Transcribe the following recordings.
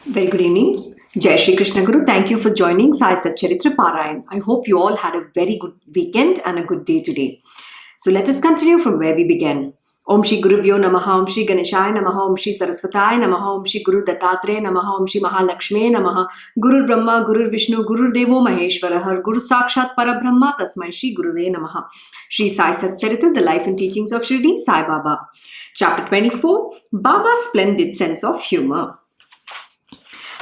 Very good evening. Jai Shri Krishna Guru. Thank you for joining Sai Satcharita Parayan. I hope you all had a very good weekend and a good day today. So let us continue from where we began. Om Shri Gurubhyo Namaha, Om Shri Ganeshaya Namaha, Om Shri Saraswataya Namaha, Om Shri Guru Dattatreya Namaha, Om Shri Mahalakshmi Namaha, Guru Brahma, Guru Vishnu, Guru Devo Maheshwarah, Guru Sakshat Parabrahma, Tasmai Shri Guruve Namaha. Shri Sai Satcharita, the life and teachings of Shirdi Sai Baba. Chapter 24, Baba's Splendid Sense of Humor.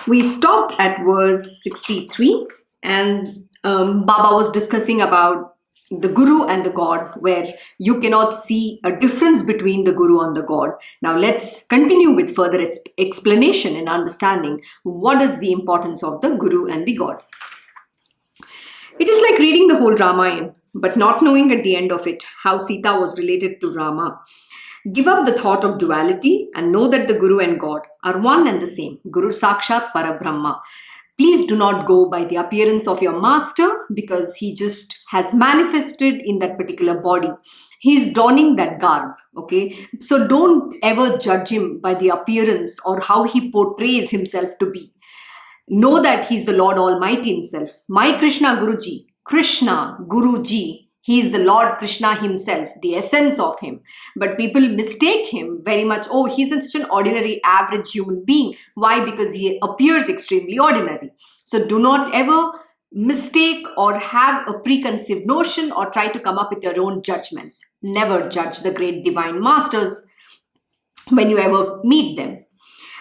We stopped at verse 63 and Baba was discussing about the Guru and the God, where you cannot see a difference between the Guru and the God. Now let's continue with further explanation and understanding what is the importance of the Guru and the God. It is like reading the whole Ramayana, but not knowing at the end of it how Sita was related to Rama. Give up the thought of duality and know that the Guru and God are one and the same. Guru Sakshat Parabrahma. Please do not go by the appearance of your master because he just has manifested in that particular body. He is donning that garb, okay? So don't ever judge him by the appearance or how he portrays himself to be. Know that he's the Lord Almighty himself. My Krishna Guruji, Krishna Guruji, he is the Lord Krishna himself, the essence of him. But people mistake him very much. Oh, he's such an ordinary, average human being. Why? Because he appears extremely ordinary. So do not ever mistake or have a preconceived notion or try to come up with your own judgments. Never judge the great divine masters when you ever meet them.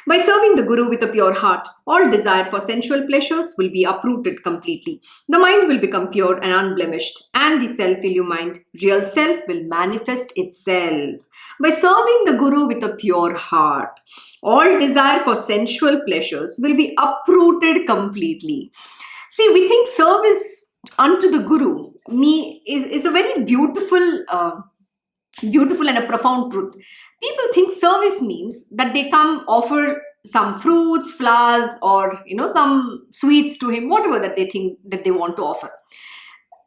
By serving the Guru with a pure heart, all desire for sensual pleasures will be uprooted completely. The mind will become pure and unblemished, and the self-illumined, real self will manifest itself. By serving the Guru with a pure heart, all desire for sensual pleasures will be uprooted completely. See, we think service unto the Guru is a very beautiful and a profound truth. People think service means that they come offer some fruits, flowers, or some sweets to him, whatever that they think that they want to offer.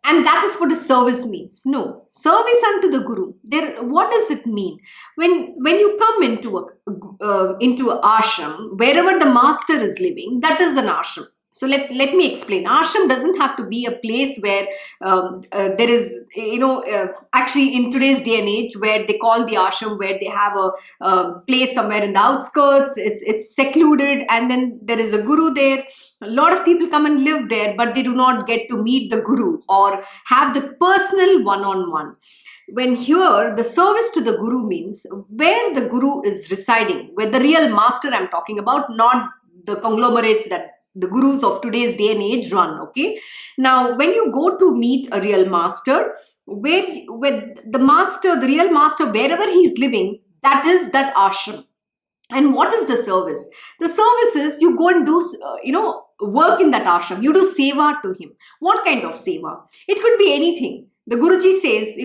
And that is what a service means. No, service unto the Guru. What does it mean? When you come into a ashram, wherever the master is living, that is an ashram. So let me explain. Ashram doesn't have to be a place where there is, actually in today's day and age where they call the ashram, where they have a place somewhere in the outskirts, it's secluded, and then there is a Guru there. A lot of people come and live there, but they do not get to meet the Guru or have the personal one-on-one. When here, the service to the Guru means where the Guru is residing, where the real master I'm talking about, not the conglomerates that the gurus of today's day and age run, okay? Now, when you go to meet a real master, where the real master, wherever he's living, that is that ashram. And what is the service? The service is you go and do, work in that ashram. You do seva to him. What kind of seva? It could be anything. The Guruji says,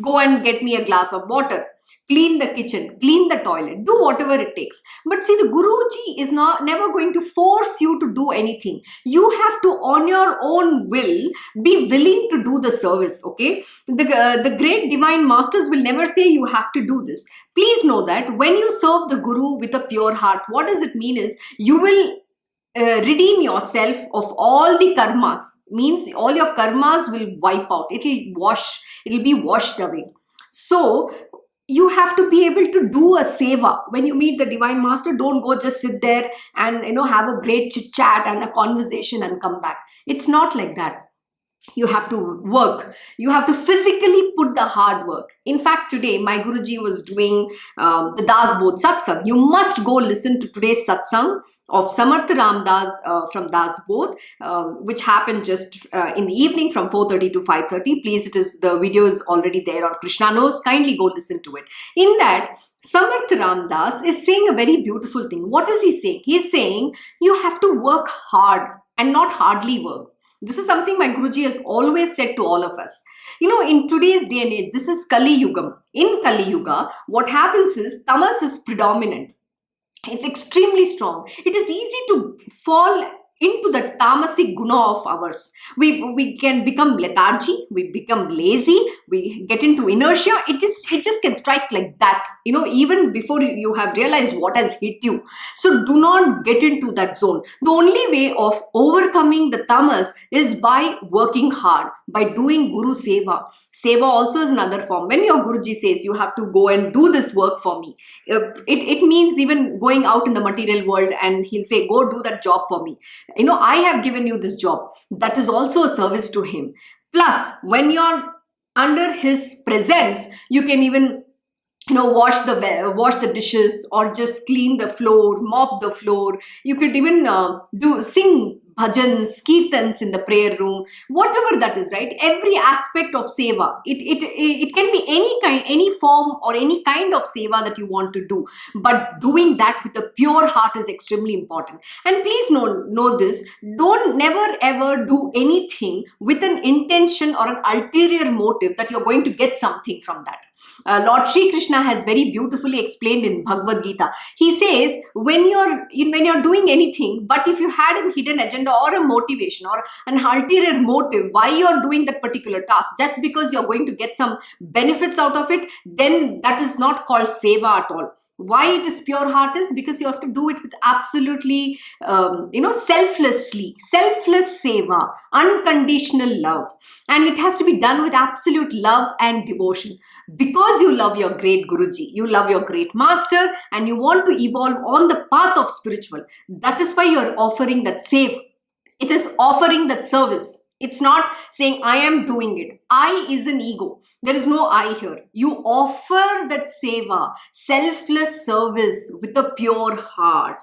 go and get me a glass of water. Clean the kitchen, clean the toilet, do whatever it takes. But see, the Guruji is never going to force you to do anything. You have to, on your own will, be willing to do the service, okay? The great divine masters will never say you have to do this. Please know that when you serve the Guru with a pure heart, what does it mean is you will redeem yourself of all the karmas. Means all your karmas will wipe out. It will be washed away. So, you have to be able to do a seva. When you meet the divine master, don't go just sit there and have a great chit chat and a conversation and come back. It's not like that. You have to work. You have to physically put the hard work. In fact, today my Guruji was doing the Das Bodh Satsang. You must go listen to today's Satsang of Samarth Ramdas from Das Bodh, which happened just in the evening from 4:30 to 5:30. Please, the video is already there on Krishna Knows. Kindly go listen to it. In that, Samarth Ramdas is saying a very beautiful thing. What is he saying? He is saying you have to work hard and not hardly work. This is something my Guruji has always said to all of us. In today's day and age, this is Kali Yugam. In Kali Yuga, what happens is tamas is predominant. It's extremely strong. It is easy to fall into the tamasic guna of ours. We can become lethargy, we become lazy, we get into inertia. It just can strike like that, even before you have realized what has hit you. So do not get into that zone. The only way of overcoming the tamas is by working hard, by doing Guru Seva. Seva also is another form. When your Guruji says you have to go and do this work for me, it means even going out in the material world and he'll say, go do that job for me. I have given you this job. That is also a service to him. Plus, when you're under his presence, you can even wash the dishes, or just clean the floor, mop the floor. You could even sing bhajans, kirtans in the prayer room, whatever that is, right? Every aspect of seva, it can be any form or any kind of seva that you want to do, but doing that with a pure heart is extremely important. And please know this: don't never ever do anything with an intention or an ulterior motive that you're going to get something from that. Lord Shri Krishna has very beautifully explained in Bhagavad Gita. He says, when you're doing anything, but if you had a hidden agenda or a motivation or an ulterior motive why you're doing that particular task, just because you're going to get some benefits out of it, then that is not called seva at all. Why it is pure heart is because you have to do it with absolutely, selfless seva, unconditional love. And it has to be done with absolute love and devotion. Because you love your great Guruji, you love your great master, and you want to evolve on the path of spiritual. That is why you're offering that save. It is offering that service. It's not saying, I am doing it. I is an ego. There is no I here. You offer that seva, selfless service with a pure heart.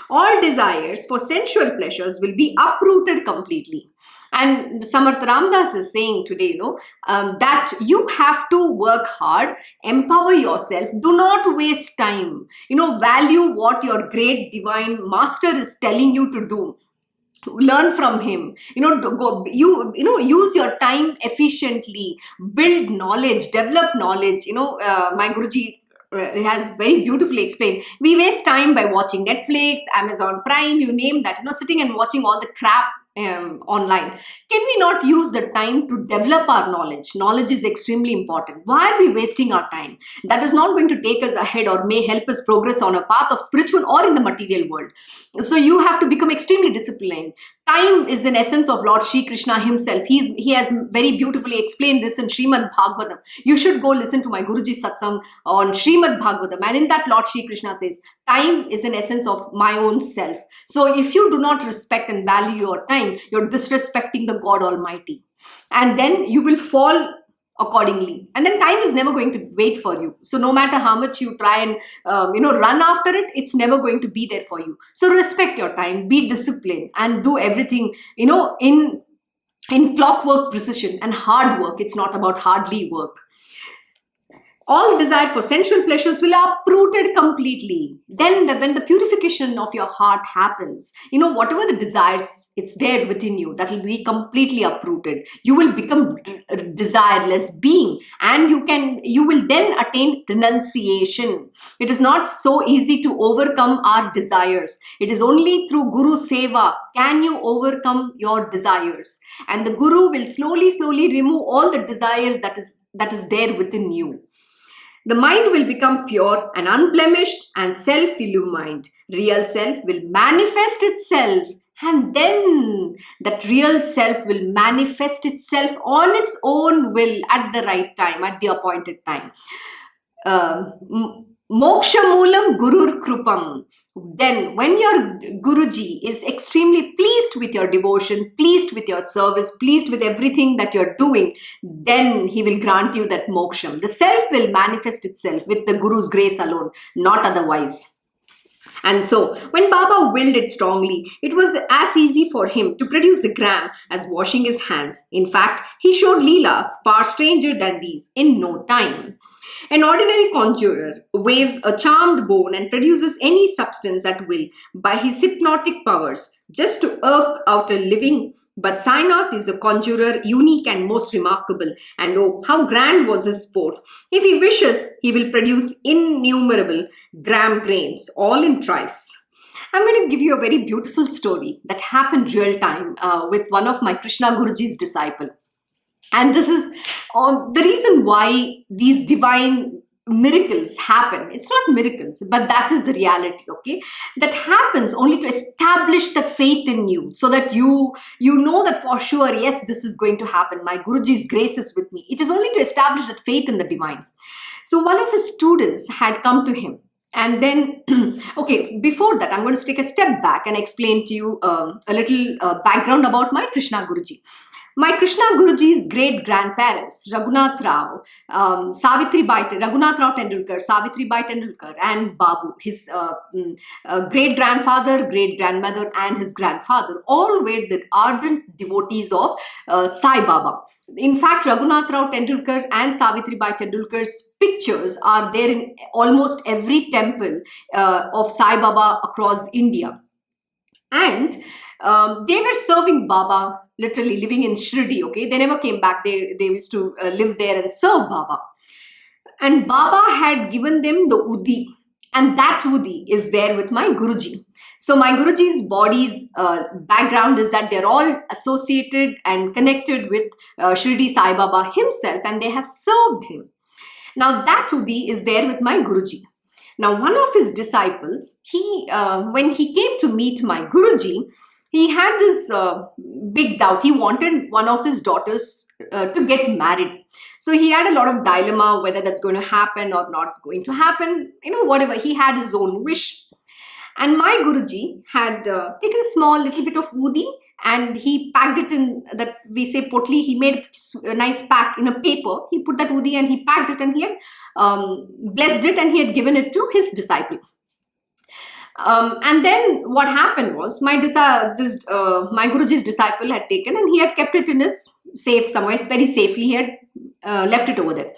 All desires for sensual pleasures will be uprooted completely. And Samarth Ramdas is saying today, that you have to work hard, empower yourself, do not waste time. Value what your great divine master is telling you to do. Learn from him. Use your time efficiently, build knowledge, develop knowledge. My Guruji has very beautifully explained. We waste time by watching Netflix, Amazon Prime, you name that, sitting and watching all the crap online. Can we not use the time to develop our knowledge? Knowledge is extremely important. Why are we wasting our time? That is not going to take us ahead or may help us progress on a path of spiritual or in the material world. So you have to become extremely disciplined. Time is an essence of Lord Shri Krishna himself. He has very beautifully explained this in Srimad Bhagavatam. You should go listen to my Guruji's satsang on Srimad Bhagavatam. And in that, Lord Shri Krishna says, time is an essence of my own self. So if you do not respect and value your time, you're disrespecting the God Almighty. And then you will fall accordingly. And then time is never going to wait for you. So no matter how much you try and run after it, it's never going to be there for you. So respect your time, be disciplined, and do everything in clockwork precision and hard work. It's not about hardly work. All desire for sensual pleasures will be uprooted completely. Then when the purification of your heart happens, whatever the desires, it's there within you, that will be completely uprooted. You will become desireless being, and you will then attain renunciation. It is not so easy to overcome our desires. It is only through Guru Seva can you overcome your desires. And the Guru will slowly remove all the desires that is there within you. The mind will become pure and unblemished and self-illumined. Real self will manifest itself, and then that real self will manifest itself on its own will at the right time, at the appointed time. Moksha Moolam Gurur Krupam. Then when your Guruji is extremely pleased with your devotion, pleased with your service, pleased with everything that you're doing, then he will grant you that moksham. The self will manifest itself with the Guru's grace alone, not otherwise. And so, when Baba willed it strongly, it was as easy for him to produce the gram as washing his hands. In fact, he showed leelas far stranger than these in no time. An ordinary conjurer waves a charmed bone and produces any substance at will by his hypnotic powers, just to irk out a living. But Sainath is a conjurer unique and most remarkable, and oh, how grand was his sport. If he wishes, he will produce innumerable gram grains, all in trice. I'm going to give you a very beautiful story that happened real time with one of my Krishna Guruji's disciple. And this is the reason why these divine miracles happen. It's not miracles, but that is the reality, okay? That happens only to establish that faith in you, so that you know that for sure, yes, this is going to happen. My Guruji's grace is with me. It is only to establish that faith in the divine. So one of his students had come to him. And then, okay, before that, I'm going to take a step back and explain to you a little background about my Krishna Guruji. My Krishna Guruji's great grandparents, Raghunath Rao, Raghunath Rao Tendulkar, Savitri Bai Tendulkar, and Babu, his great grandfather, great grandmother, and his grandfather, all were the ardent devotees of Sai Baba. In fact, Raghunath Rao Tendulkar and Savitri Bai Tendulkar's pictures are there in almost every temple of Sai Baba across India. And they were serving Baba, literally living in Shirdi, okay? They never came back. They used to live there and serve Baba. And Baba had given them the Udi. And that Udi is there with my Guruji. So my Guruji's body's background is that they're all associated and connected with Shirdi Sai Baba himself, and they have served him. Now that Udi is there with my Guruji. Now one of his disciples, when he came to meet my Guruji, he had this big doubt. He wanted one of his daughters to get married. So he had a lot of dilemma whether that's going to happen or not going to happen. You know, whatever. He had his own wish. And my Guruji had taken a small little bit of Udi and he packed it in that we say potli. He made a nice pack in a paper. He put that Udi and he packed it and he had blessed it and he had given it to his disciple. And then what happened was my Guruji's disciple had taken and he had kept it in his safe somewhere, very safely. He had left it over there.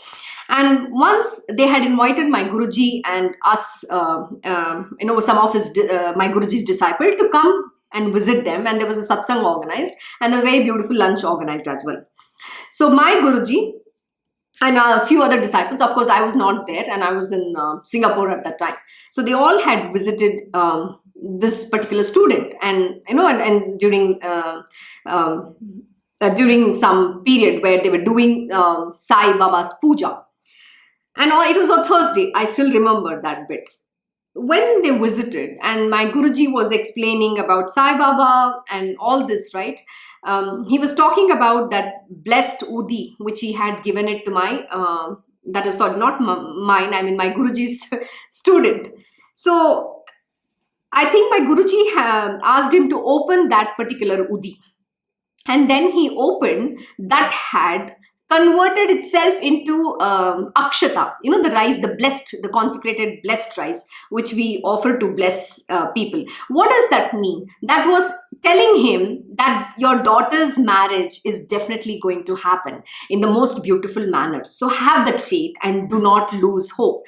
And once they had invited my Guruji and us, some of my Guruji's disciple to come and visit them, and there was a satsang organized and a very beautiful lunch organized as well. So my Guruji and a few other disciples, of course, I was not there and I was in Singapore at that time. So they all had visited this particular student, and and during some period where they were doing Sai Baba's puja. And it was on Thursday. I still remember that bit. When they visited and my Guruji was explaining about Sai Baba and all this, right? He was talking about that blessed Udi, which he had given it to my, that is not mine, I mean my Guruji's student. So I think my Guruji asked him to open that particular Udi. And then he opened, that had converted itself into akshata, the rice, the consecrated blessed rice, which we offer to bless people. What does that mean? That was telling him that your daughter's marriage is definitely going to happen in the most beautiful manner. So have that faith and do not lose hope.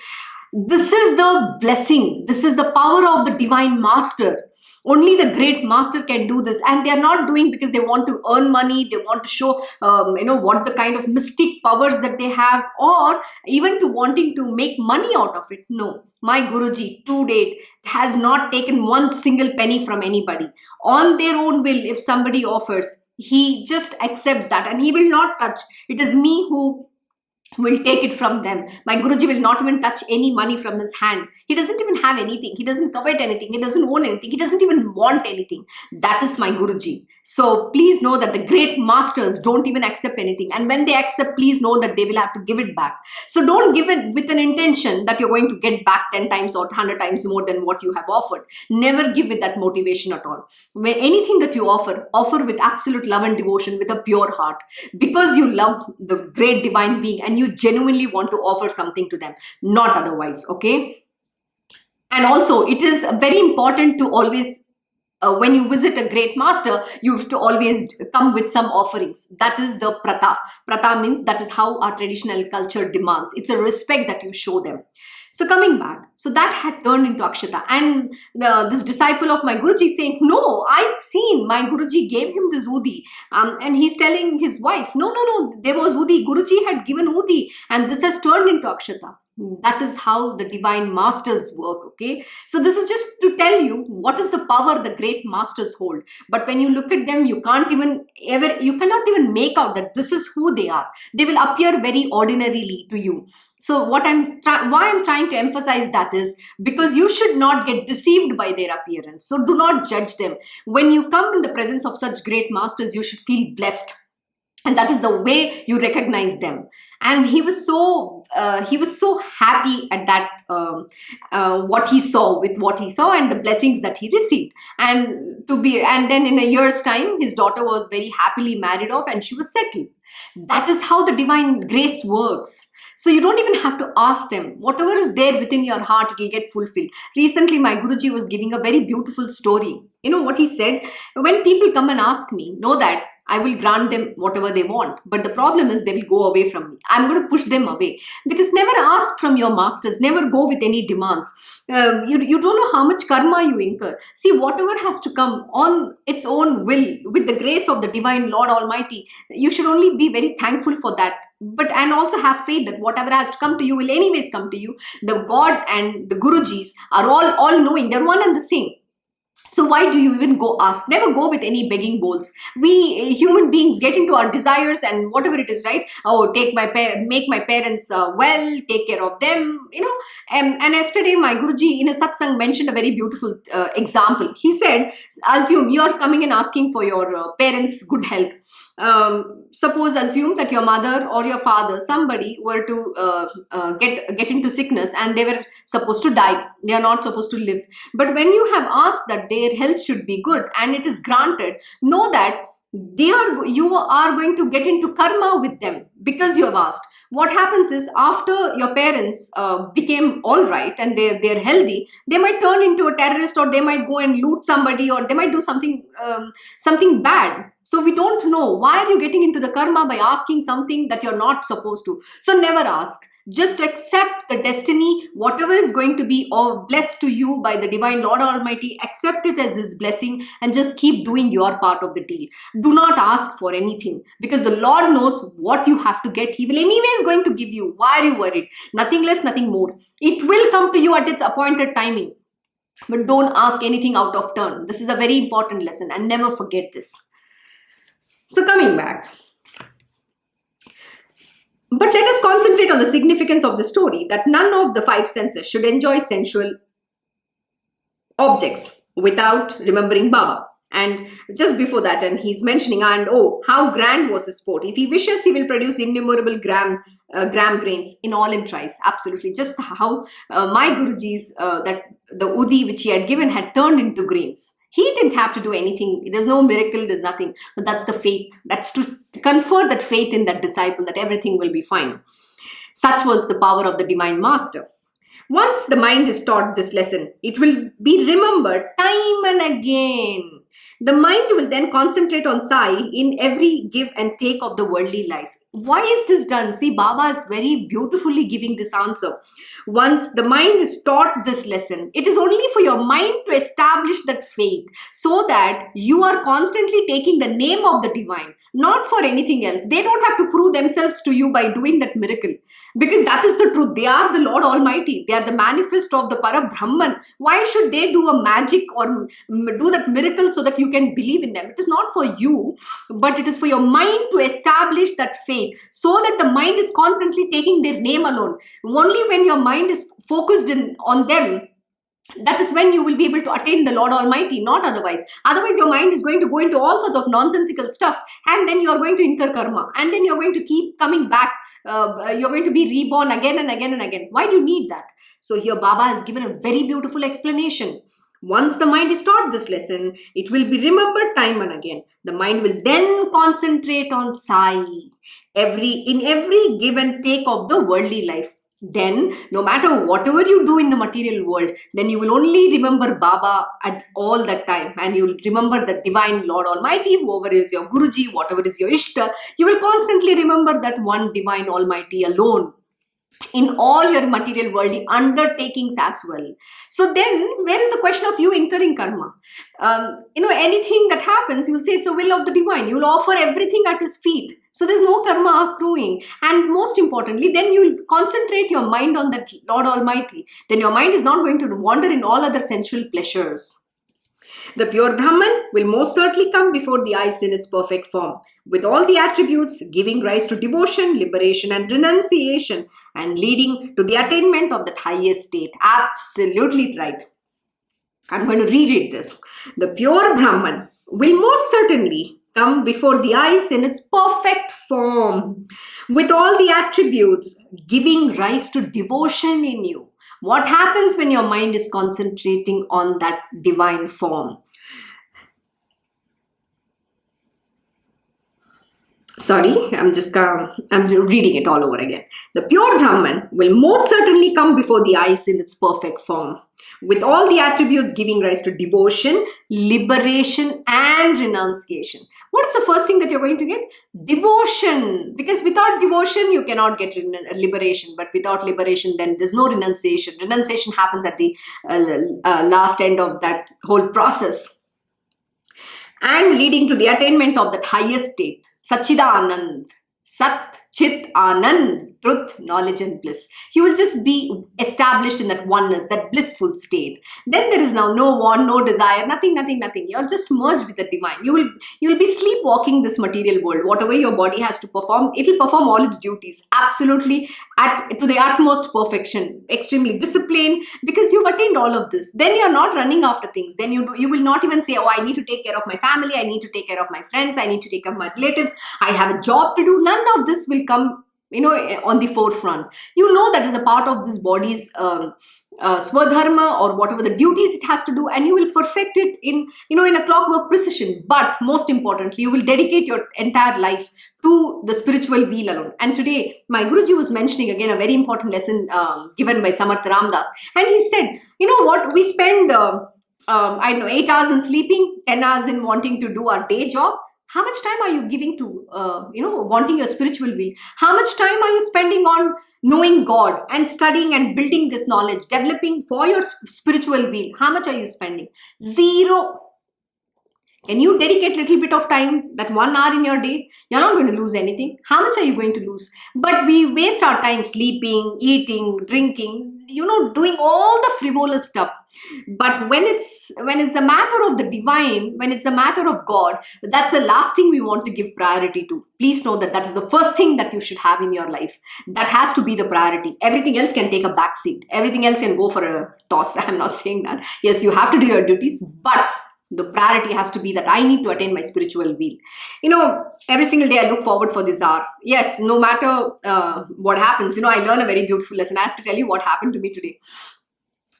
This is the blessing. This is the power of the divine master. Only the great master can do this, and they are not doing because they want to earn money. They want to show, what the kind of mystic powers that they have, or even to wanting to make money out of it. No, my Guruji to date has not taken one single penny from anybody. On their own will, if somebody offers, he just accepts that, and he will not touch. It is me who will take it from them. My Guruji will not even touch any money from his hand. He doesn't even have anything. He doesn't covet anything. He doesn't own anything. He doesn't even want anything. That is my Guruji. So please know that the great masters don't even accept anything. And when they accept, please know that they will have to give it back. So don't give it with an intention that you're going to get back 10 times or 100 times more than what you have offered. Never give with that motivation at all. When anything that you offer with absolute love and devotion, with a pure heart, because you love the great divine being and you genuinely want to offer something to them, not otherwise, okay? And also, it is very important to always, when you visit a great master, you have to always come with some offerings. That is the prata. Prata means that is how our traditional culture demands. It's a respect that you show them. So coming back, so that had turned into akshata. And this disciple of my Guruji saying, no, I've seen my Guruji gave him this Udi. And he's telling his wife, no, there was Udi. Guruji had given Udi and this has turned into akshata. That is how the divine masters work. Okay, so this is just to tell you what is the power the great masters hold. But when you look at them, you cannot even make out that this is who they are. They will appear very ordinarily to you. So why I'm trying to emphasize that is because you should not get deceived by their appearance. So do not judge them. When you come in the presence of such great masters, you should feel blessed, and that is the way you recognize them. And he was so happy at that, what he saw, with what he saw and the blessings that he received. And then in a year's time, his daughter was very happily married off and she was settled. That is how the divine grace works. So you don't even have to ask them. Whatever is there within your heart, it will get fulfilled. Recently, my Guruji was giving a very beautiful story. You know what he said? When people come and ask me, know that I will grant them whatever they want. But the problem is they will go away from me. I'm going to push them away. Because never ask from your masters. Never go with any demands. You don't know how much karma you incur. See, whatever has to come on its own will, with the grace of the divine Lord Almighty, you should only be very thankful for that. And also have faith that whatever has to come to you will anyways come to you. The God and the Gurujis are all knowing. They're one and the same. So why do you even go ask? Never go with any begging bowls. We human beings get into our desires and whatever it is, right? Oh, make my parents well, take care of them, And yesterday, my Guruji in a satsang mentioned a very beautiful example. He said, assume you are coming and asking for your parents' good health. Assume that your mother or your father, somebody were to get into sickness and they were supposed to die. They are not supposed to live. But when you have asked that their health should be good and it is granted, know that you are going to get into karma with them because you have asked. What happens is after your parents became all right and they're healthy, they might turn into a terrorist, or they might go and loot somebody, or they might do something bad. So we don't know. Why are you getting into the karma by asking something that you're not supposed to? So never ask. Just accept the destiny. Whatever is going to be blessed to you by the divine Lord Almighty, accept it as his blessing and just keep doing your part of the deal. Do not ask for anything, because the Lord knows what you have to get. He will anyways going to give you. Why are you worried? Nothing less, nothing more. It will come to you at its appointed timing. But don't ask anything out of turn. This is a very important lesson, and never forget this. So coming back. But let us concentrate on the significance of the story, that none of the five senses should enjoy sensual objects without remembering Baba. And just before that, and he's mentioning, and oh, how grand was his sport. If he wishes, he will produce innumerable gram grains in all in tries. Absolutely. Just how my Guruji's, that the Udi which he had given had turned into grains. He didn't have to do anything. There's no miracle, there's nothing. But that's the faith. That's to confer that faith in that disciple, that everything will be fine. Such was the power of the divine master. Once the mind is taught this lesson, it will be remembered time and again. The mind will then concentrate on Sai in every give and take of the worldly life. Why is this done? See, Baba is very beautifully giving this answer. Once the mind is taught this lesson, it is only for your mind to establish that faith, so that you are constantly taking the name of the divine, not for anything else. They don't have to prove themselves to you by doing that miracle, because that is the truth. They are the Lord Almighty. They are the manifest of the Parabrahman. Why should they do a magic or do that miracle so that you can believe in them? It is not for you, but it is for your mind to establish that faith, so that the mind is constantly taking their name alone. Only when your mind is focused on them, that is when you will be able to attain the Lord Almighty, not otherwise. Otherwise, your mind is going to go into all sorts of nonsensical stuff, and then you are going to incur karma, and then you're going to keep coming back. You're going to be reborn again and again and again. Why do you need that? So here Baba has given a very beautiful explanation. Once the mind is taught this lesson, it will be remembered time and again. The mind will then concentrate on Sai in every give and take of the worldly life. Then, no matter whatever you do in the material world, then you will only remember Baba at all that time, and you will remember the divine Lord Almighty, whoever is your Guruji, whatever is your Ishta. You will constantly remember that one divine Almighty alone. in all your material worldly undertakings as well. So then, where is the question of you incurring karma? Anything that happens, you'll say it's a will of the divine. You'll offer everything at his feet. So there's no karma accruing. And most importantly, then you'll concentrate your mind on that Lord Almighty. Then your mind is not going to wander in all other sensual pleasures. The pure Brahman will most certainly come before the eyes in its perfect form, with all the attributes giving rise to devotion, liberation, and renunciation, and leading to the attainment of that highest state. Absolutely right. I'm going to reread this. The pure Brahman will most certainly come before the eyes in its perfect form, with all the attributes giving rise to devotion in you. What happens when your mind is concentrating on that divine form? Sorry, I'm reading it all over again. The pure Brahman will most certainly come before the eyes in its perfect form, with all the attributes giving rise to devotion, liberation, and renunciation. What is the first thing that you're going to get? Devotion. Because without devotion, you cannot get liberation. But without liberation, then there's no renunciation. Renunciation happens at the last end of that whole process, and leading to the attainment of that highest state, Sachidanand, Sat Chit Anand, truth, knowledge, and bliss. You will just be established in that oneness, that blissful state. Then there is now no want, no desire, nothing. You're just merged with the divine. You will be sleepwalking this material world. Whatever your body has to perform, it will perform all its duties absolutely to the utmost perfection, extremely disciplined, because you've attained all of this. Then you're not running after things. Then you will not even say, oh, I need to take care of my family, I need to take care of my friends, I need to take care of my relatives, I have a job to do. None of this will come on the forefront. That is a part of this body's swadharma, or whatever the duties it has to do, and you will perfect it in a clockwork precision. But most importantly, you will dedicate your entire life to the spiritual wheel alone. And today my Guruji was mentioning again a very important lesson given by Samarth Ramdas, and he said, what we spend 8 hours in sleeping, 10 hours in wanting to do our day job. How much time are you giving to, wanting your spiritual will? How much time are you spending on knowing God and studying and building this knowledge, developing for your spiritual will? How much are you spending? Zero. Can you dedicate a little bit of time, that 1 hour in your day? You're not going to lose anything. How much are you going to lose? But we waste our time sleeping, eating, drinking, doing all the frivolous stuff. But when it's a matter of the divine, when it's a matter of God, that's the last thing we want to give priority to. Please know that is the first thing that you should have in your life. That has to be the priority. Everything else can take a back seat. Everything else can go for a toss. I'm not saying that. Yes, you have to do your duties, but the priority has to be that I need to attain my spiritual will. Every single day I look forward for this hour. Yes, no matter what happens, I learn a very beautiful lesson. I have to tell you what happened to me today.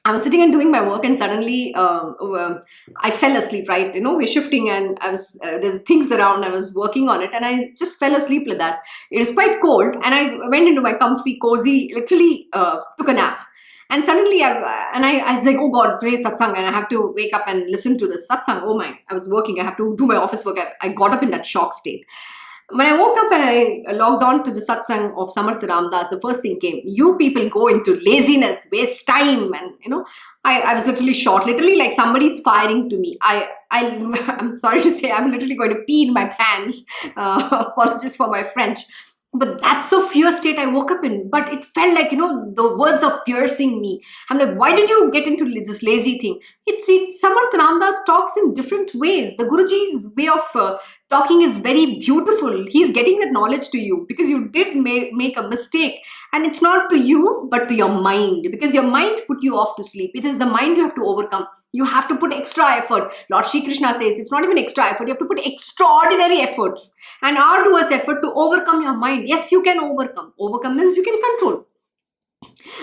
I was sitting and doing my work, and suddenly I fell asleep, right? We're shifting, and I was there's things around. I was working on it, and I just fell asleep like that. It is quite cold, and I went into my comfy, cozy, literally took a nap. And suddenly I was like, oh God, today's satsang, and I have to wake up and listen to this satsang. Oh my, I was working, I have to do my office work. I got up in that shock state. When I woke up and I logged on to the satsang of Samarth Ramdas, the first thing came, you people go into laziness, waste time. And I was literally shocked, literally like somebody's firing to me. I'm sorry to say, I'm literally going to pee in my pants. Apologies for my French. But that's a fierce state I woke up in. But it felt like, the words are piercing me. I'm like, why did you get into this lazy thing? It's Samarth Ramdas talks in different ways. The Guruji's way of talking is very beautiful. He's getting that knowledge to you because you did make a mistake. And it's not to you, but to your mind. Because your mind put you off to sleep. It is the mind you have to overcome. You have to put extra effort. Lord Shri Krishna says it's not even extra effort. You have to put extraordinary effort and arduous effort to overcome your mind. Yes, you can overcome. Overcome means you can control.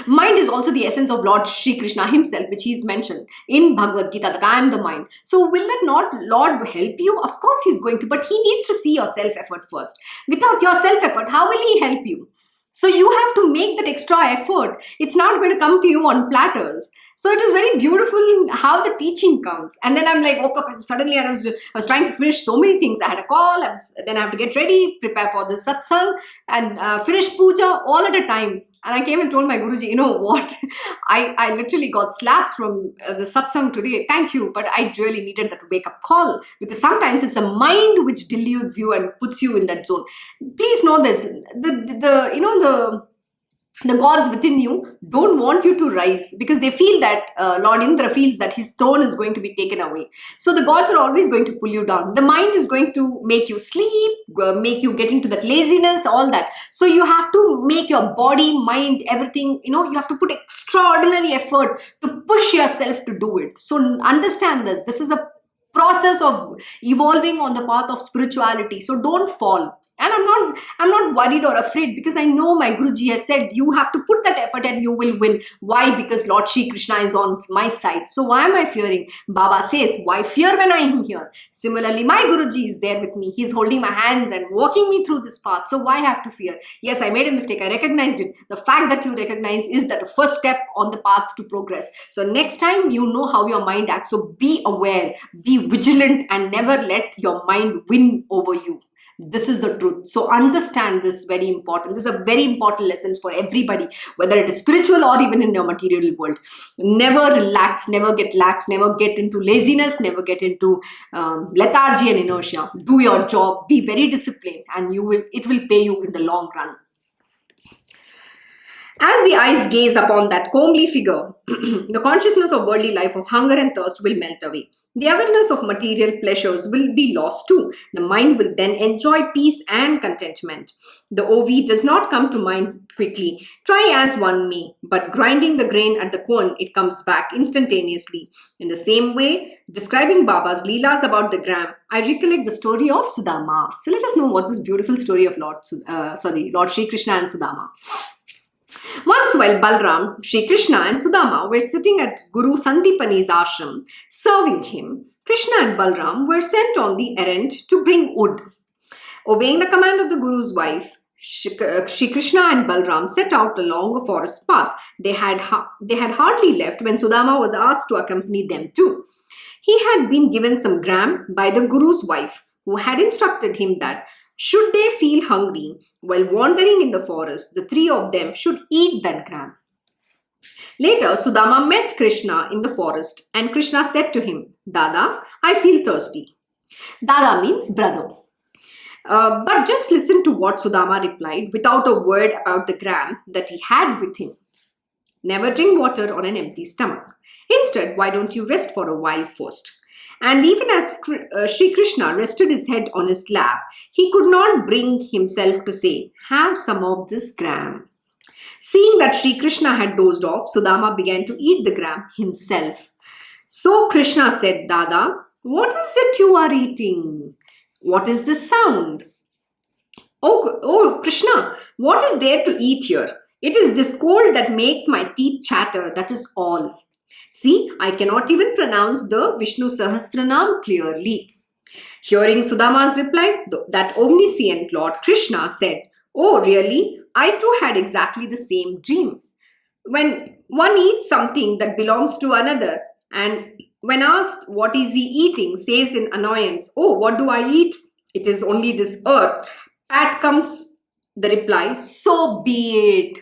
Mind is also the essence of Lord Shri Krishna himself, which he's mentioned in Bhagavad Gita, that I am the mind. So will that not Lord help you? Of course he's going to, but he needs to see your self-effort first. Without your self-effort, how will he help you? So you have to make that extra effort. It's not going to come to you on platters. So it is very beautiful how the teaching comes. And then I'm like, woke up and suddenly I was trying to finish so many things. I had a call, then I have to get ready, prepare for the satsang, and finish puja all at a time. And I came and told my Guruji, you know what? I literally got slaps from the satsang today. Thank you, but I really needed that wake up call, because sometimes it's the mind which deludes you and puts you in that zone. Please know this: the gods within you don't want you to rise, because they feel that Lord Indra feels that his throne is going to be taken away. So the gods are always going to pull you down. The mind is going to make you sleep, make you get into that laziness, all that. So you have to make your body, mind, everything, you have to put extraordinary effort to push yourself to do it. So understand this. This is a process of evolving on the path of spirituality. So don't fall. And I'm not worried or afraid, because I know my Guruji has said you have to put that effort and you will win. Why? Because Lord Shri Krishna is on my side. So why am I fearing? Baba says, why fear when I am here? Similarly, my Guruji is there with me. He's holding my hands and walking me through this path. So why have to fear? Yes, I made a mistake. I recognized it. The fact that you recognize is that the first step on the path to progress. So next time you know how your mind acts. So be aware, be vigilant, and never let your mind win over you. This is the truth. So understand this, very important. This is a very important lesson for everybody, whether it is spiritual or even in your material world. Never relax, never get lax, never get into laziness, never get into lethargy and inertia. Do your job, be very disciplined, and it will pay you in the long run. As the eyes gaze upon that comely figure, the consciousness of worldly life, of hunger and thirst will melt away. The awareness of material pleasures will be lost too. The mind will then enjoy peace and contentment. The OV does not come to mind quickly, try as one may, but grinding the grain at the quern, it comes back instantaneously. In the same way, describing Baba's Leelas about the gram, I recollect the story of Sudama. So let us know what's this beautiful story of Lord Shri Krishna and Sudama. Once while Balram, Shri Krishna and Sudama were sitting at Guru Sandipani's ashram serving him, Krishna and Balram were sent on the errand to bring wood. Obeying the command of the Guru's wife, Shri Krishna and Balram set out along a forest path. They had hardly left when Sudama was asked to accompany them too. He had been given some gram by the Guru's wife, who had instructed him that should they feel hungry while wandering in the forest, the three of them should eat that gram. Later, Sudama met Krishna in the forest, and Krishna said to him, Dada, I feel thirsty. Dada means brother. But just listen to what Sudama replied without a word about the gram that he had with him. Never drink water on an empty stomach. Instead, why don't you rest for a while first? And even as Shri Krishna rested his head on his lap, he could not bring himself to say, have some of this gram. Seeing that Shri Krishna had dozed off, Sudama began to eat the gram himself. So Krishna said, Dada, what is it you are eating? What is this sound? Oh Krishna, what is there to eat here? It is this cold that makes my teeth chatter, that is all. See, I cannot even pronounce the Vishnu Sahasranam clearly. Hearing Sudama's reply, that omniscient Lord Krishna said, Oh, really? I too had exactly the same dream. When one eats something that belongs to another, and when asked what is he eating, says in annoyance, Oh, what do I eat? It is only this earth. Pat comes the reply, So be it.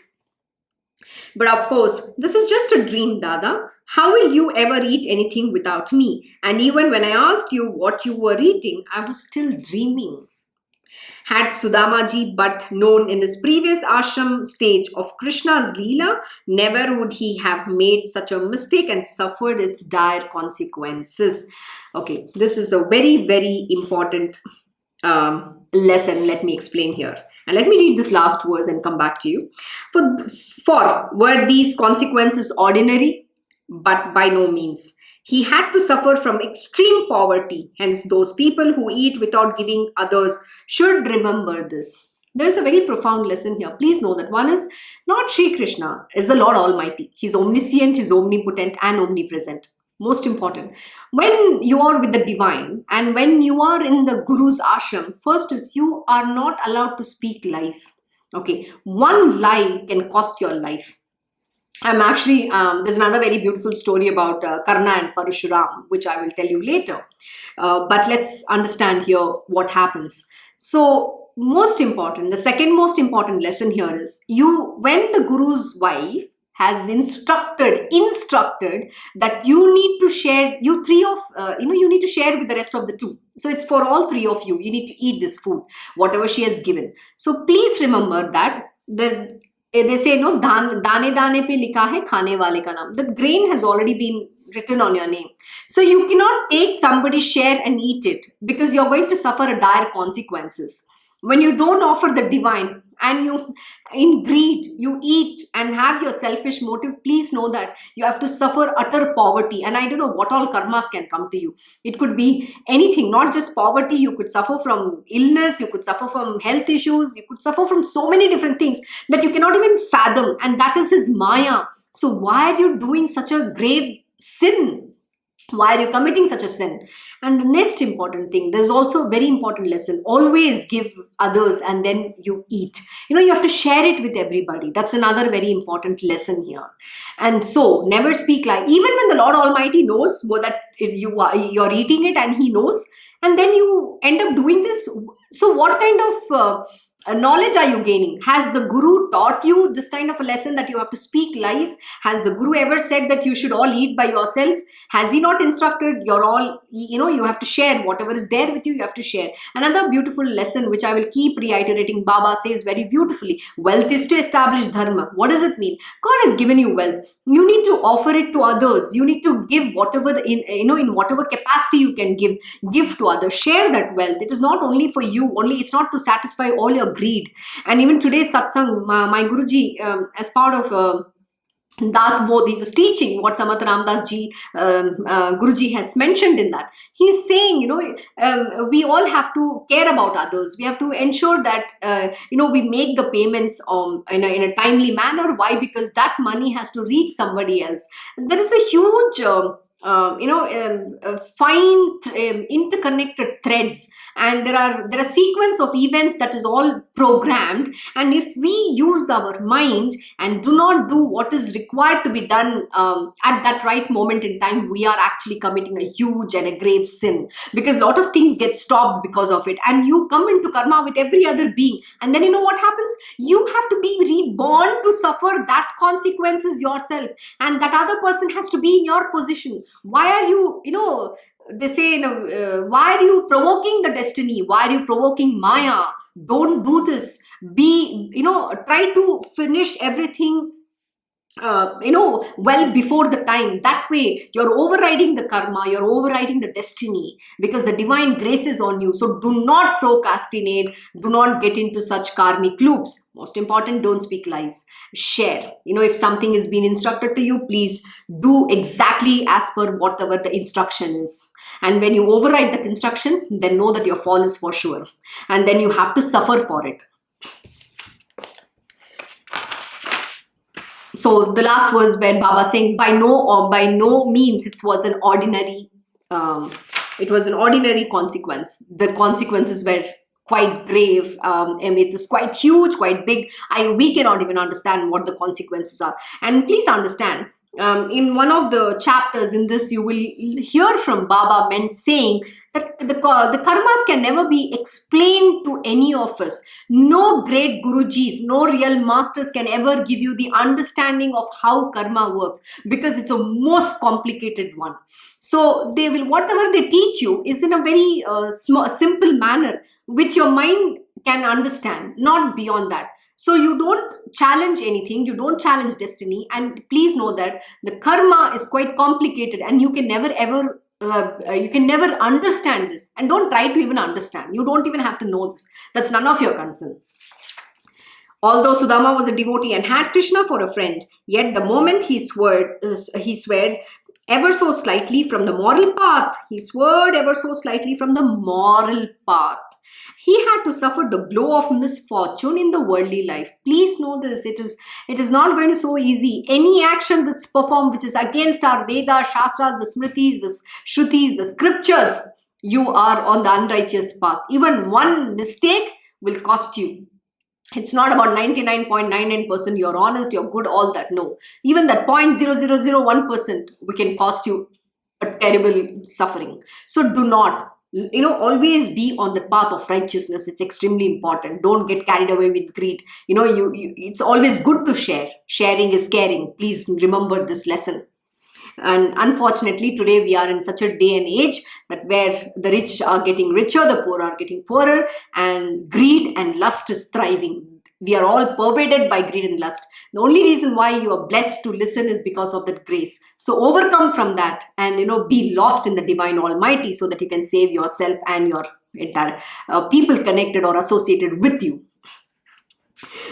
But of course, this is just a dream, Dada. How will you ever eat anything without me? And even when I asked you what you were eating, I was still dreaming. Had Sudamaji but known in his previous ashram stage of Krishna's Leela, never would he have made such a mistake and suffered its dire consequences. Okay, this is a very, very important lesson. Let me explain here. And let me read this last verse and come back to you. For were these consequences ordinary? But by no means. He had to suffer from extreme poverty. Hence, those people who eat without giving others should remember this. There is a very profound lesson here. Please know that one is Lord Shri Krishna is the Lord Almighty. He's omniscient, He's omnipotent and omnipresent. Most important. When you are with the divine and when you are in the Guru's ashram, first is you are not allowed to speak lies. Okay, one lie can cost your life. I'm actually, there's another very beautiful story about Karna and Parashuram, which I will tell you later. But let's understand here what happens. So, most important, the second most important lesson here is when the Guru's wife has instructed that you need to share, you need to share with the rest of the two. So, it's for all three of you. You need to eat this food, whatever she has given. So, please remember that they say no, dane dane pe likha hai khane wale ka naam. The grain has already been written on your name. So you cannot take somebody's share and eat it, because you're going to suffer a dire consequences. When you don't offer the divine and you, in greed, you eat and have your selfish motive, please know that you have to suffer utter poverty. And I don't know what all karmas can come to you. It could be anything, not just poverty. You could suffer from illness, you could suffer from health issues, you could suffer from so many different things that you cannot even fathom. And that is his Maya. So why are you doing such a grave sin? Why are you committing such a sin? And the next important thing, there's also a very important lesson. Always give others and then you eat. You have to share it with everybody. That's another very important lesson here. And so, never speak lie. Even when the Lord Almighty knows that you're eating it, and He knows, and then you end up doing this. So, what kind of knowledge are you gaining? Has the Guru taught you this kind of a lesson that you have to speak lies? Has the Guru ever said that you should all eat by yourself? Has he not instructed you're all, you have to share whatever is there with you, you have to share. Another beautiful lesson which I will keep reiterating, Baba says very beautifully, wealth is to establish dharma. What does it mean? God has given you wealth. You need to offer it to others. You need to give whatever, in whatever capacity you can give to others. Share that wealth. It is not only for you, it's not to satisfy all your greed. And even today's satsang, my Guruji, as part of Das Bodh, he was teaching what Samat Ramdas ji, Guruji has mentioned in that. He's saying, we all have to care about others. We have to ensure that, we make the payments in a timely manner. Why? Because that money has to reach somebody else. And there is a huge fine interconnected threads, and there are sequence of events that is all programmed. And if we use our mind and do not do what is required to be done at that right moment in time, we are actually committing a huge and a grave sin, because a lot of things get stopped because of it. And you come into karma with every other being, and then what happens? You have to be reborn to suffer that consequences yourself, and that other person has to be in your position. Why are you, they say, why are you provoking the destiny? Why are you provoking Maya? Don't do this. Try to finish everything well before the time. That way you're overriding the karma, you're overriding the destiny, because the divine grace is on you. So do not procrastinate, do not get into such karmic loops. Most important, don't speak lies. Share. If something is being instructed to you, please do exactly as per whatever the instruction is. And when you override that instruction, then know that your fall is for sure, and then you have to suffer for it. So the last was when Baba saying, by no means it was an ordinary consequence. The consequences were quite grave. It was quite huge, quite big. We cannot even understand what the consequences are. And please understand, in one of the chapters in this, you will hear from Baba men saying that the karmas can never be explained to any of us. No great Gurujis, no real masters can ever give you the understanding of how karma works, because it's a most complicated one. So they will, whatever they teach you is in a very simple manner, which your mind can understand, not beyond that. So you don't challenge anything, you don't challenge destiny, and please know that the karma is quite complicated, and you can never ever understand this, and don't try to even understand. You don't even have to know this. That's none of your concern. Although Sudama was a devotee and had Krishna for a friend, yet the moment he swerved ever so slightly from the moral path, he had to suffer the blow of misfortune in the worldly life. Please know this. It is not going to be so easy. Any action that's performed which is against our Vedas, Shastras, the Smritis, the Shrutis, the scriptures, you are on the unrighteous path. Even one mistake will cost you. It's not about 99.99% you're honest, you're good, all that. No. Even that 0.0001% we can cost you a terrible suffering. So do not, always be on the path of righteousness. It's extremely important. Don't get carried away with greed. It's always good to share. Sharing is caring. Please remember this lesson. And unfortunately, today we are in such a day and age that where the rich are getting richer, the poor are getting poorer, and greed and lust is thriving. We are all pervaded by greed and lust. The only reason why you are blessed to listen is because of that grace. So overcome from that, and be lost in the divine Almighty, so that you can save yourself and your entire people connected or associated with you.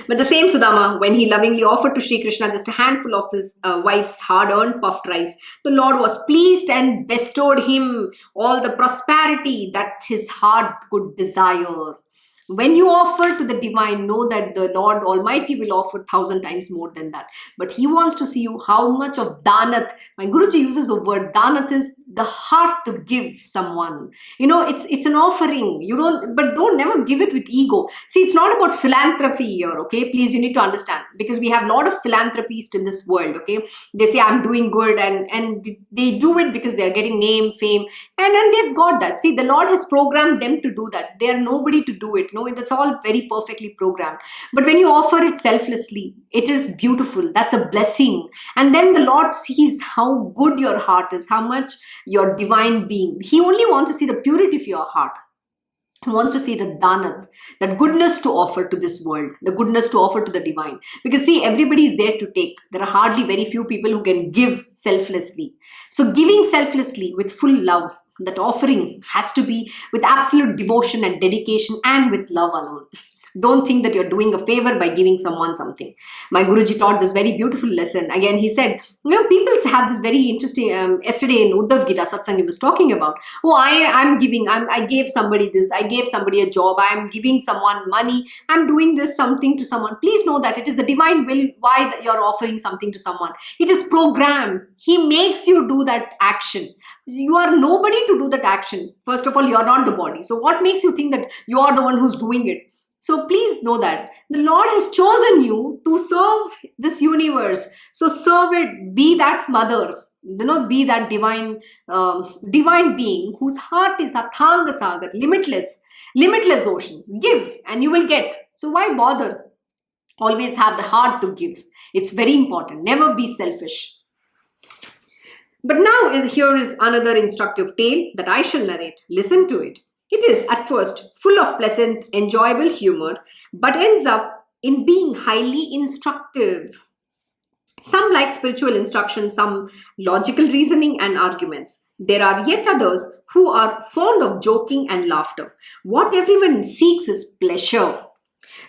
But the same Sudama, when he lovingly offered to Sri Krishna just a handful of his wife's hard-earned puffed rice, the Lord was pleased and bestowed him all the prosperity that his heart could desire. When you offer to the divine, know that the Lord Almighty will offer 1,000 times more than that. But he wants to see you how much of danat. My Guruji uses a word. Danat is the heart to give someone. It's an offering. But don't never give it with ego. See, it's not about philanthropy here, okay? Please, you need to understand. Because we have a lot of philanthropists in this world, okay? They say, I'm doing good, and they do it because they're getting name, fame, and then they've got that. See, the Lord has programmed them to do that. They are nobody to do it. No, that's all very perfectly programmed. But when you offer it selflessly, it is beautiful. That's a blessing. And then the Lord sees how good your heart is, how much your divine being. He only wants to see the purity of your heart. He wants to see the dhanat, that goodness to offer to this world, the goodness to offer to the divine. Because see, everybody is there to take. There are hardly very few people who can give selflessly. So giving selflessly with full love, that offering has to be with absolute devotion and dedication and with love alone. Don't think that you're doing a favor by giving someone something. My Guruji taught this very beautiful lesson. Again, he said, people have this very interesting, yesterday in Uddhav Gita Satsang he was talking about, I'm giving, I gave somebody this, I gave somebody a job, I'm giving someone money, I'm doing this something to someone. Please know that it is the divine will why you're offering something to someone. It is programmed. He makes you do that action. You are nobody to do that action. First of all, you are not the body. So what makes you think that you are the one who's doing it? So please know that the Lord has chosen you to serve this universe. So serve it. Be that mother. Be that divine being whose heart is Athanga Sagar, limitless ocean. Give and you will get. So why bother? Always have the heart to give. It's very important. Never be selfish. But now here is another instructive tale that I shall narrate. Listen to it. It is at first full of pleasant, enjoyable humor, but ends up in being highly instructive. Some like spiritual instruction, some logical reasoning and arguments. There are yet others who are fond of joking and laughter. What everyone seeks is pleasure.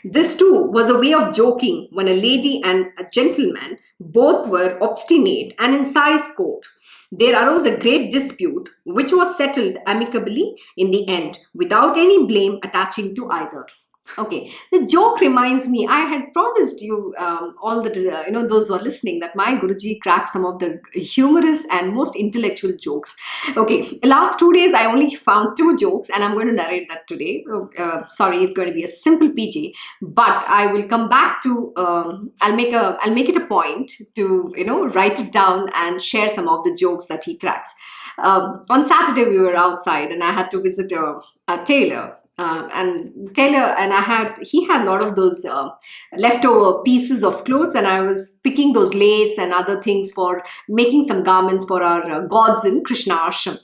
This too was a way of joking when a lady and a gentleman both were obstinate and in size court. There arose a great dispute, which was settled amicably in the end, without any blame attaching to either. Okay, the joke reminds me, I had promised you all the, those who are listening, that my Guruji cracks some of the humorous and most intellectual jokes. Okay, last 2 days I only found 2 jokes and I'm going to narrate that today. Sorry, it's going to be a simple PG, but I will come back to, I'll make it a point to, write it down and share some of the jokes that he cracks. On Saturday we were outside and I had to visit a tailor. And Taylor and he had a lot of those leftover pieces of clothes, and I was picking those lace and other things for making some garments for our gods in Krishna Ashram.